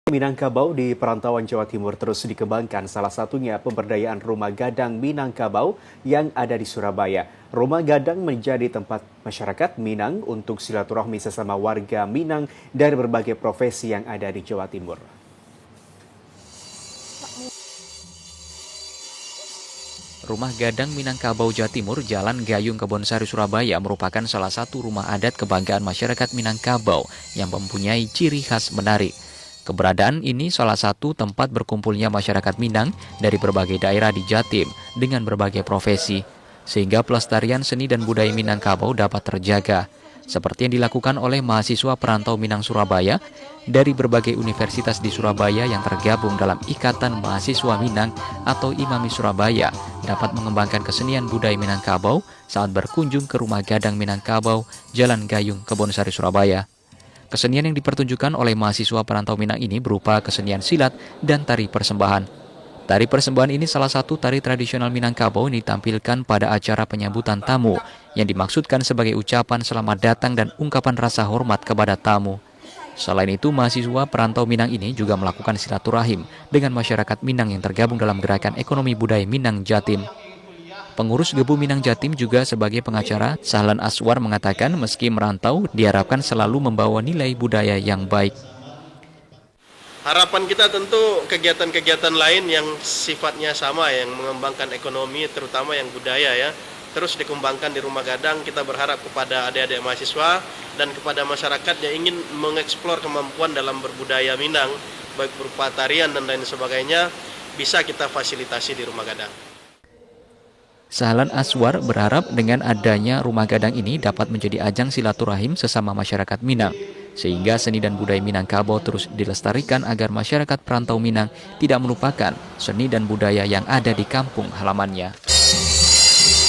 Minangkabau di perantauan Jawa Timur terus dikembangkan, salah satunya pemberdayaan Rumah Gadang Minangkabau yang ada di Surabaya. Rumah Gadang menjadi tempat masyarakat Minang untuk silaturahmi sesama warga Minang dari berbagai profesi yang ada di Jawa Timur. Rumah Gadang Minangkabau Jawa Timur, Jalan Gayung Kebonsari Surabaya merupakan salah satu rumah adat kebanggaan masyarakat Minangkabau yang mempunyai ciri khas menarik. Keberadaan ini salah satu tempat berkumpulnya masyarakat Minang dari berbagai daerah di Jatim dengan berbagai profesi, sehingga pelestarian seni dan budaya Minangkabau dapat terjaga, seperti yang dilakukan oleh mahasiswa perantau Minang Surabaya dari berbagai universitas di Surabaya yang tergabung dalam Ikatan Mahasiswa Minang atau IMAMI Surabaya dapat mengembangkan kesenian budaya Minangkabau saat berkunjung ke Rumah Gadang Minangkabau, Jalan Gayung Kebonsari Surabaya. Kesenian yang dipertunjukkan oleh mahasiswa perantau Minang ini berupa kesenian silat dan tari persembahan. Tari persembahan ini salah satu tari tradisional Minangkabau yang ditampilkan pada acara penyambutan tamu yang dimaksudkan sebagai ucapan selamat datang dan ungkapan rasa hormat kepada tamu. Selain itu, mahasiswa perantau Minang ini juga melakukan silaturahim dengan masyarakat Minang yang tergabung dalam gerakan ekonomi budaya Minang Jatim. Pengurus Gebu Minang Jatim juga sebagai pengacara, Sahlan Aswar mengatakan meski merantau, diharapkan selalu membawa nilai budaya yang baik. Harapan kita tentu kegiatan-kegiatan lain yang sifatnya sama, yang mengembangkan ekonomi, terutama yang budaya ya, terus dikembangkan di Rumah Gadang. Kita berharap kepada adik-adik mahasiswa dan kepada masyarakat yang ingin mengeksplor kemampuan dalam berbudaya Minang, baik berupa tarian dan lain sebagainya, bisa kita fasilitasi di Rumah Gadang. Sahlan Aswar berharap dengan adanya Rumah Gadang ini dapat menjadi ajang silaturahim sesama masyarakat Minang, sehingga seni dan budaya Minangkabau terus dilestarikan agar masyarakat perantau Minang tidak melupakan seni dan budaya yang ada di kampung halamannya.